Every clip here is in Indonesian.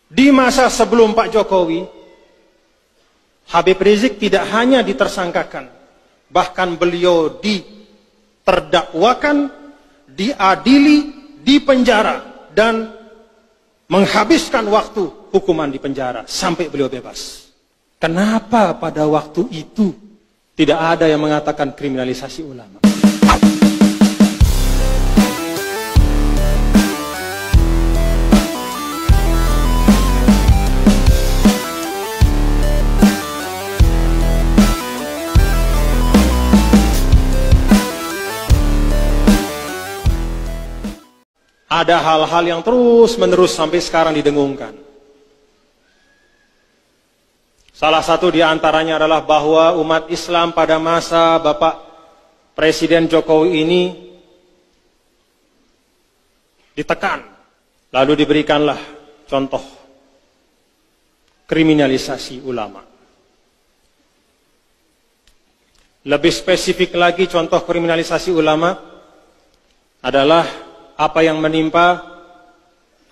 Di masa sebelum Pak Jokowi, Habib Rizik tidak hanya ditersangkakan, bahkan beliau diterdakwakan, diadili, dipenjara, dan menghabiskan waktu hukuman di penjara sampai beliau bebas. Kenapa pada waktu itu tidak ada yang mengatakan kriminalisasi ulama? Ada hal-hal yang terus-menerus sampai sekarang didengungkan. Salah satu di antaranya adalah bahwa umat Islam pada masa Bapak Presiden Jokowi ini ditekan, lalu diberikanlah contoh kriminalisasi ulama. Lebih spesifik lagi, contoh kriminalisasi ulama adalah apa yang menimpa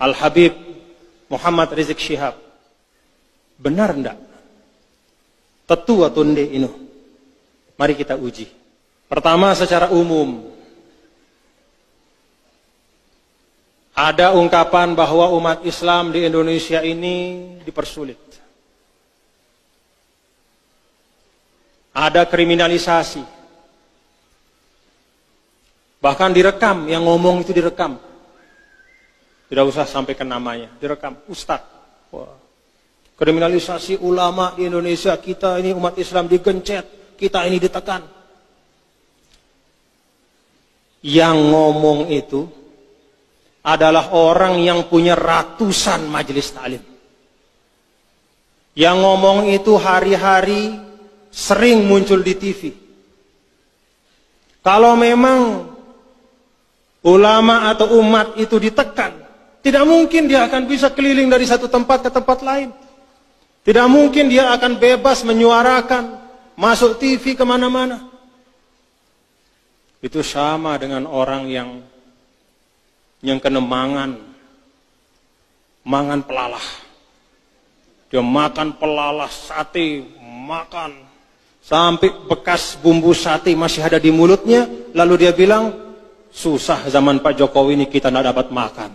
Al-Habib Muhammad Rizik Syihab. Benar enggak? Tetu atau enggak ini? Mari kita uji. Pertama, secara umum, ada ungkapan bahwa umat Islam di Indonesia ini dipersulit. Ada kriminalisasi. Bahkan direkam, yang ngomong itu direkam. Tidak usah sampaikan namanya, direkam. Ustadz. Wah. Kriminalisasi ulama di Indonesia, kita ini umat Islam digencet, kita ini ditekan. Yang ngomong itu adalah orang yang punya ratusan majelis taklim. Yang ngomong itu hari-hari sering muncul di TV. Kalau memang ulama atau umat itu ditekan, tidak mungkin dia akan bisa keliling dari satu tempat ke tempat lain. Tidak mungkin dia akan bebas menyuarakan, masuk TV kemana-mana. Itu sama dengan orang yang kena mangan pelalah. Dia makan pelalah, sate, makan sampai bekas bumbu sate masih ada di mulutnya, lalu dia bilang, susah zaman Pak Jokowi ini kita tidak dapat makan.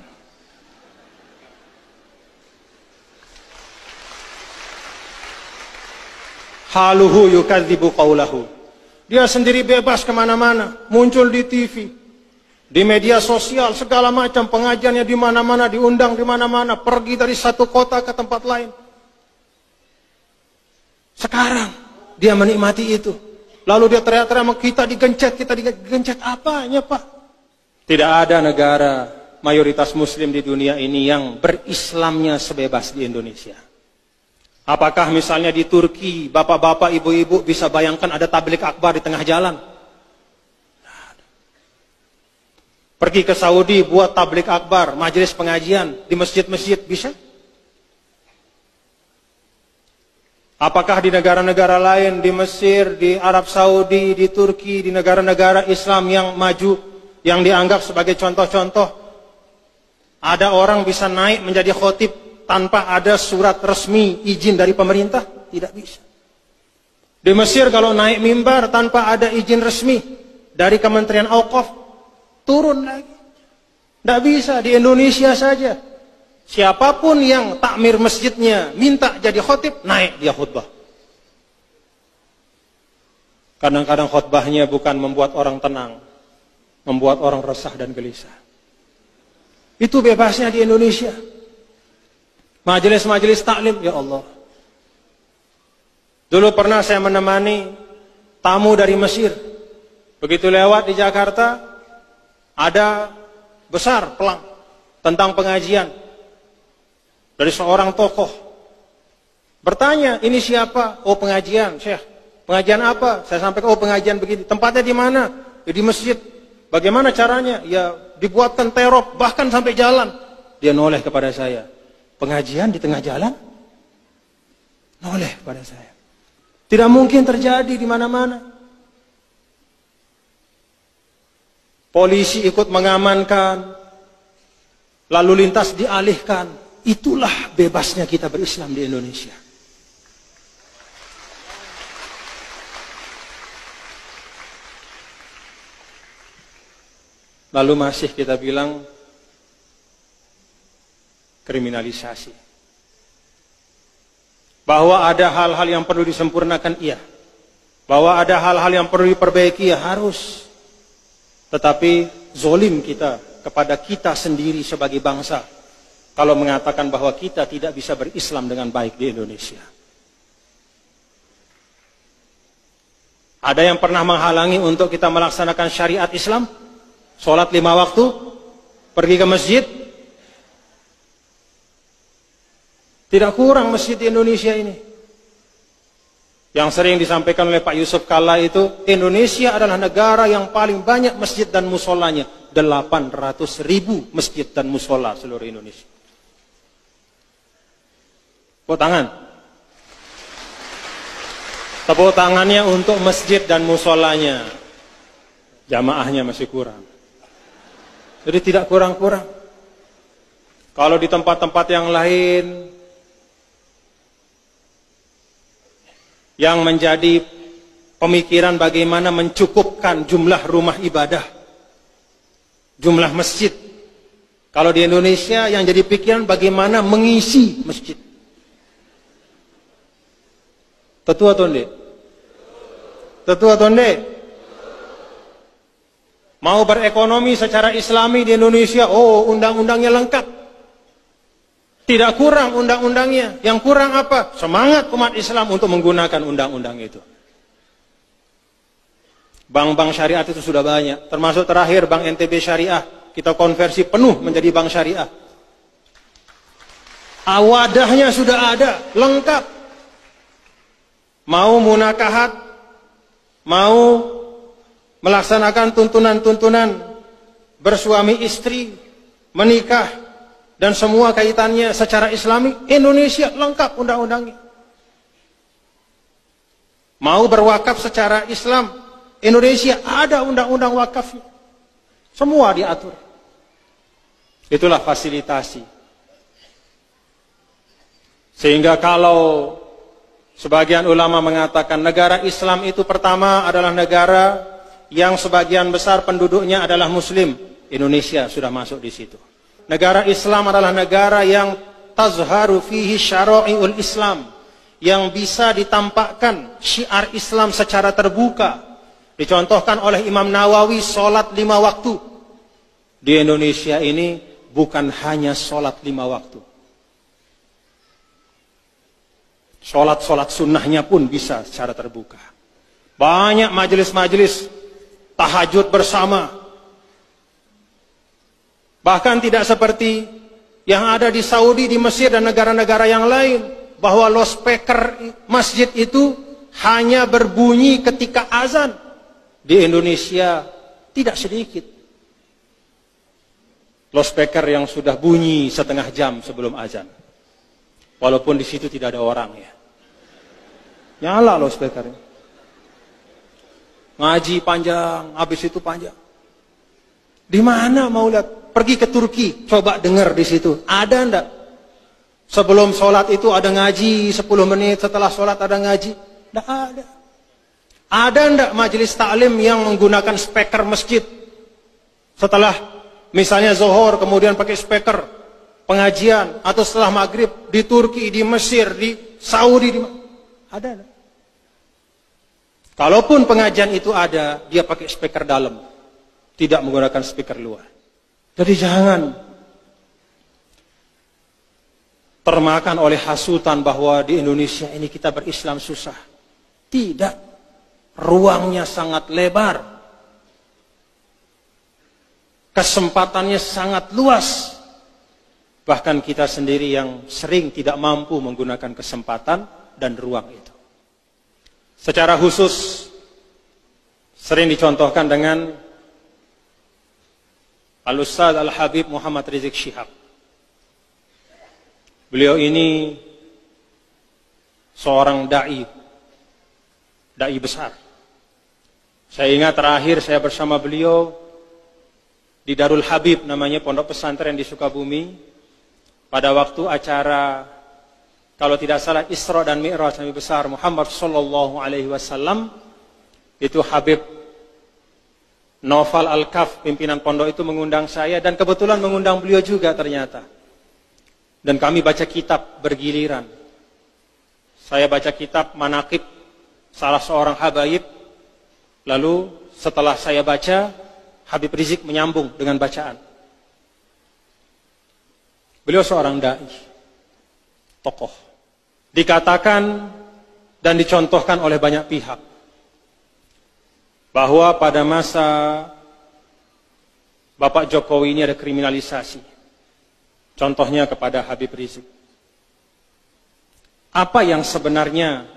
Haluhu yukadzibu qawlahu. Dia sendiri bebas kemana-mana, muncul di TV, di media sosial, segala macam pengajiannya di mana-mana, diundang di mana-mana, pergi dari satu kota ke tempat lain. Sekarang dia menikmati itu. Lalu dia teriak-teriak, kita digencet apanya Pak? Tidak ada negara mayoritas muslim di dunia ini yang berislamnya sebebas di Indonesia. Apakah misalnya di Turki, bapak-bapak, ibu-ibu bisa bayangkan ada tablik akbar di tengah jalan? Pergi ke Saudi buat tablik akbar, majelis pengajian di masjid-masjid, bisa? Apakah di negara-negara lain, di Mesir, di Arab Saudi, di Turki, di negara-negara Islam yang maju, yang dianggap sebagai contoh-contoh, ada orang bisa naik menjadi khotib tanpa ada surat resmi izin dari pemerintah? Tidak bisa. Di Mesir kalau naik mimbar tanpa ada izin resmi dari Kementerian Auqaf, turun lagi. Tidak bisa. Di Indonesia saja, siapapun yang takmir masjidnya minta jadi khotib, naik dia khutbah. Kadang-kadang khutbahnya bukan membuat orang tenang, membuat orang resah dan gelisah. Itu bebasnya di Indonesia. Majelis-majelis taklim, ya Allah. Dulu pernah saya menemani tamu dari Mesir. Begitu lewat di Jakarta, ada besar pelang tentang pengajian dari seorang tokoh. Bertanya, ini siapa? Oh, pengajian, Syekh. Pengajian apa? Saya sampaikan, oh, pengajian begini. Tempatnya di mana? Ya, di masjid. Bagaimana caranya? Ya dibuatkan terop, bahkan sampai jalan. Dia noleh kepada saya. Pengajian di tengah jalan? Noleh kepada saya. Tidak mungkin terjadi di mana-mana. Polisi ikut mengamankan, lalu lintas dialihkan. itulah bebasnya kita berislam di Indonesia. Lalu masih kita bilang kriminalisasi. Bahwa ada hal-hal yang perlu disempurnakan, iya. Bahwa ada hal-hal yang perlu diperbaiki, ya harus. Tetapi zolim kita kepada kita sendiri sebagai bangsa kalau mengatakan bahwa kita tidak bisa berislam dengan baik di Indonesia. Ada yang pernah menghalangi untuk kita melaksanakan syariat Islam? Sholat 5 waktu, pergi ke masjid. Tidak kurang masjid di Indonesia ini. Yang sering disampaikan oleh Pak Yusuf Kalla itu, Indonesia adalah negara yang paling banyak masjid dan musolanya. 800.000 masjid dan musola seluruh Indonesia. Tepuk tangan. Tepuk tangannya untuk masjid dan musolanya. Jamaahnya masih kurang. Jadi tidak kurang-kurang. Kalau di tempat-tempat yang lain yang menjadi pemikiran bagaimana mencukupkan jumlah rumah ibadah, jumlah masjid. Kalau di Indonesia yang jadi pikiran bagaimana mengisi masjid. Tetu atau enggak? Tetu atau enggak? Mau berekonomi secara islami di Indonesia, oh undang-undangnya lengkap. Tidak kurang undang-undangnya. Yang kurang apa? Semangat umat Islam untuk menggunakan undang-undang itu. Bank-bank syariat itu sudah banyak. Termasuk terakhir Bank NTB Syariah. Kita konversi penuh menjadi bank syariah. Wadahnya sudah ada, lengkap. Mau munakahat, mau melaksanakan tuntunan-tuntunan bersuami istri, menikah, dan semua kaitannya secara islami, Indonesia lengkap undang-undangnya. Mau berwakaf secara Islam, Indonesia ada undang-undang wakafnya. Semua diatur. Itulah fasilitasi. Sehingga kalau sebagian ulama mengatakan negara Islam itu pertama adalah negara yang sebagian besar penduduknya adalah Muslim, Indonesia sudah masuk di situ. Negara Islam adalah negara yang tazharu fihi syara'iul Islam, yang bisa ditampakkan syiar Islam secara terbuka. Dicontohkan oleh Imam Nawawi, sholat 5 waktu. Di Indonesia ini bukan hanya sholat 5 waktu. Sholat-sholat sunnahnya pun bisa secara terbuka. Banyak majelis-majelis tahajud bersama. Bahkan tidak seperti yang ada di Saudi, di Mesir, dan negara-negara yang lain. Bahwa loudspeaker masjid itu hanya berbunyi ketika azan. Di Indonesia tidak sedikit loudspeaker yang sudah bunyi setengah jam sebelum azan. Walaupun di situ tidak ada orang ya. Nyala loudspeakernya. Ngaji panjang, habis itu panjang. Di mana mau lihat? Pergi ke Turki, coba dengar di situ. Ada enggak? Sebelum sholat itu ada ngaji 10 menit, setelah sholat ada ngaji. Enggak ada. Ada enggak majelis taklim yang menggunakan speaker masjid? Setelah misalnya zuhur kemudian pakai speaker pengajian, atau setelah maghrib di Turki, di Mesir, di Saudi, ada enggak? Kalaupun pengajian itu ada, dia pakai speaker dalam, tidak menggunakan speaker luar. Jadi jangan termakan oleh hasutan bahwa di Indonesia ini kita berislam susah. Tidak, ruangnya sangat lebar, kesempatannya sangat luas. Bahkan kita sendiri yang sering tidak mampu menggunakan kesempatan dan ruang itu. Secara khusus sering dicontohkan dengan Al-Ustadz Al-Habib Muhammad Rizik Syihab. Beliau ini seorang da'i besar. Saya ingat terakhir saya bersama beliau di Darul Habib, namanya pondok pesantren di Sukabumi. pada waktu acara, kalau tidak salah, Isra dan Mi'raj Nabi besar Muhammad sallallahu alaihi wasallam, itu Habib Naufal Al-Kaf, pimpinan pondok itu mengundang saya, dan kebetulan mengundang beliau juga ternyata. Dan kami baca kitab bergiliran. Saya baca kitab Manaqib salah seorang habaib. Lalu setelah saya baca, Habib Rizik menyambung dengan bacaan. Beliau seorang dai, tokoh. Dikatakan dan dicontohkan oleh banyak pihak bahwa pada masa Bapak Jokowi ini ada kriminalisasi. Contohnya kepada Habib Rizik. Apa yang sebenarnya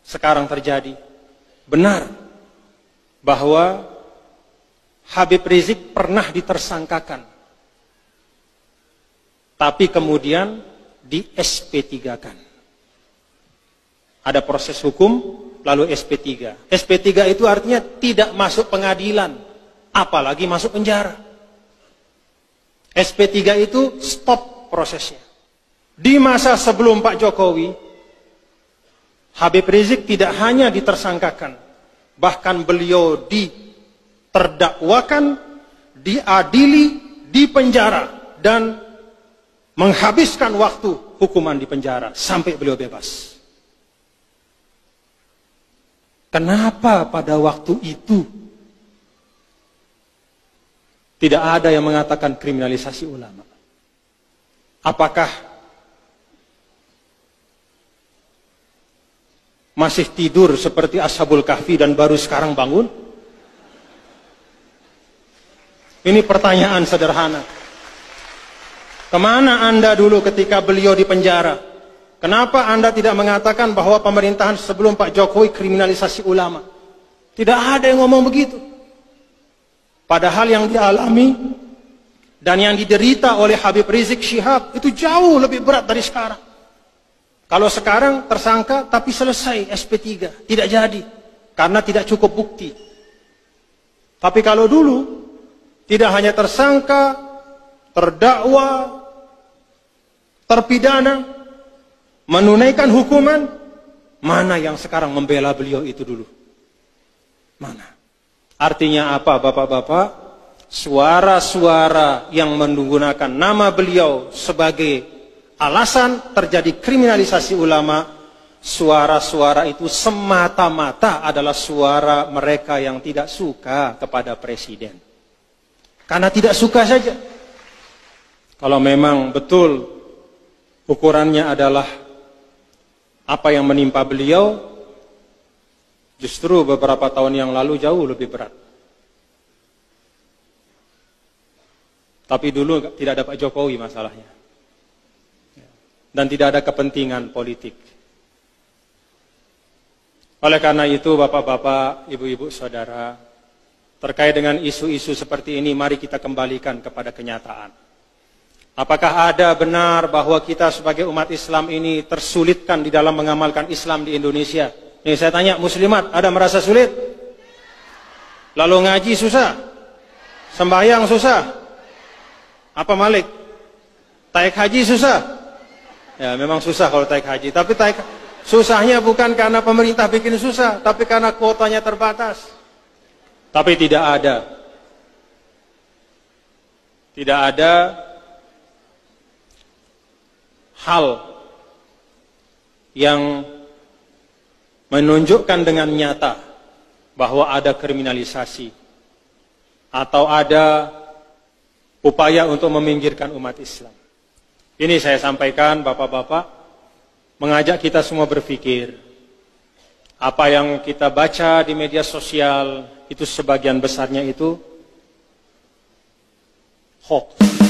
sekarang terjadi? Benar bahwa Habib Rizik pernah ditersangkakan, tapi kemudian di SP3-kan. Ada proses hukum, lalu SP3. SP3 itu artinya tidak masuk pengadilan, apalagi masuk penjara. SP3 itu stop prosesnya. Di masa sebelum Pak Jokowi, Habib Rizik tidak hanya ditersangkakan, bahkan beliau diterdakwakan, diadili, dipenjara, dan menghabiskan waktu hukuman di penjara sampai beliau bebas. Kenapa pada waktu itu tidak ada yang mengatakan kriminalisasi ulama? Apakah masih tidur seperti Ashabul Kahfi dan baru sekarang bangun? Ini pertanyaan sederhana. Kemana Anda dulu ketika beliau di penjara? Kenapa Anda tidak mengatakan bahwa pemerintahan sebelum Pak Jokowi kriminalisasi ulama? Tidak ada yang ngomong begitu. Padahal yang dialami dan yang diderita oleh Habib Rizik Syihab itu jauh lebih berat dari sekarang. Kalau sekarang tersangka tapi selesai SP3, tidak jadi karena tidak cukup bukti. Tapi kalau dulu tidak hanya tersangka, terdakwa, terpidana, menunaikan hukuman, mana yang sekarang membela beliau itu dulu? Mana? Artinya apa, bapak-bapak? Suara-suara yang menggunakan nama beliau sebagai alasan terjadi kriminalisasi ulama, suara-suara itu semata-mata adalah suara mereka yang tidak suka kepada presiden. Karena tidak suka saja. Kalau memang betul ukurannya adalah apa yang menimpa beliau, justru beberapa tahun yang lalu jauh lebih berat. Tapi dulu tidak ada Pak Jokowi masalahnya. Dan tidak ada kepentingan politik. Oleh karena itu, bapak-bapak, ibu-ibu, saudara, terkait dengan isu-isu seperti ini, mari kita kembalikan kepada kenyataan. Apakah ada benar bahwa kita sebagai umat Islam ini tersulitkan di dalam mengamalkan Islam di Indonesia? Nih saya tanya, muslimat, ada merasa sulit? Lalu ngaji susah? Sembahyang susah? Apa Malik? Taik haji susah? Ya memang susah kalau taik haji. Tapi susahnya bukan karena pemerintah bikin susah, tapi karena kuotanya terbatas. Tapi tidak ada hal yang menunjukkan dengan nyata bahwa ada kriminalisasi atau ada upaya untuk meminggirkan umat Islam. Ini saya sampaikan, bapak-bapak, mengajak kita semua berpikir. Apa yang kita baca di media sosial itu sebagian besarnya itu hoax.